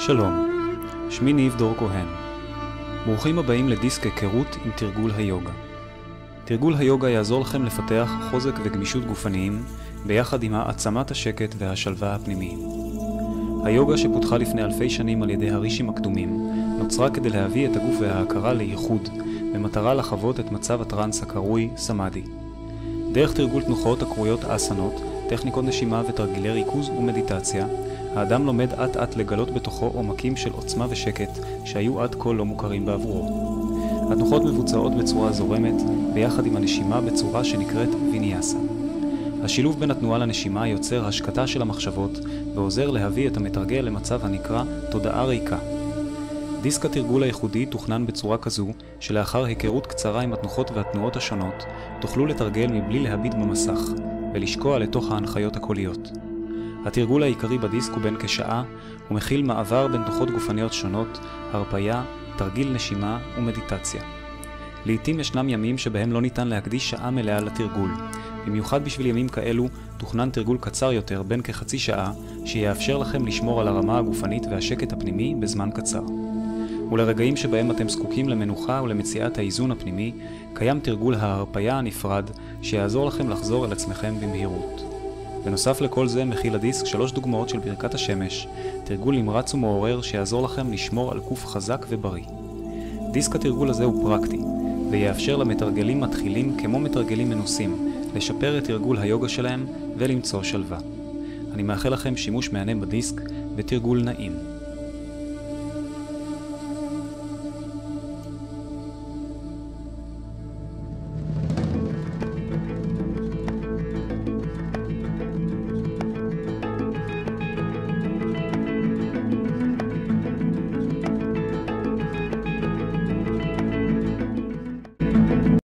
שלום, שמי ניב דור כהן. ברוכים הבאים לדיסק היכרות עם תרגול היוגה. תרגול היוגה יעזור לכם לפתח חוזק וגמישות גופניים ביחד עם העצמת השקט והשלווה הפנימיים. היוגה שפותחה לפני אלפי שנים על ידי הרישים הקדומים נוצרה כדי להביא את הגוף וההכרה לייחוד במטרה לחוות את מצב הטרנס הקרוי סמאדי. דרך תרגול תנוחות הקרויות אסנות, טכניקות נשימה ותרגילי ריכוז ומדיטציה, האדם לומד אט-אט לגלות בתוכו עומקים של עוצמה ושקט שהיו עד כה לא מוכרים בעבורו. התנוחות מבוצעות בצורה זורמת ביחד עם הנשימה בצורה שנקראת ויניאסה. השילוב בין התנועה לנשימה יוצר השקטה של המחשבות ועוזר להביא את המתרגל למצב הנקרא תודעה ריקה. דיסק התרגול הייחודי תוכנן בצורה כזו שלאחר היכרות קצרה עם התנוחות והתנועות השונות תוכלו לתרגל מבלי להביט במסך ולשקוע לתוך ההנחיות הקוליות. התרגול העיקרי בדיסק הוא בין כשעה ומכיל מעבר בין תנוחות גופניות שונות, הרפיה, תרגיל נשימה ומדיטציה. לעתים ישנם ימים שבהם לא ניתן להקדיש שעה מלאה לתרגול. במיוחד בשביל ימים כאלו תוכנן תרגול קצר יותר בין כחצי שעה שיאפשר לכם לשמור על הרמה הגופנית והשקט הפנימי בזמן קצר. ולרגעים שבהם אתם זקוקים למנוחה ולמציאת האיזון הפנימי, קיים תרגול ההרפיה הנפרד שיעזור לכם לחזור אל עצמכם במהירות. בנוסף לכל זה מכיל הדיסק 3 דוגמאות של ברכת השמש, תרגול נמרץ ומעורר שיעזור לכם לשמור על גוף חזק ובריא. דיסק התרגול הזה הוא פרקטי, ויאפשר למתרגלים מתחילים כמו מתרגלים מנוסים, לשפר את תרגול היוגה שלהם ולמצוא שלווה. אני מאחל לכם שימוש מהנה בדיסק ותרגול נעים.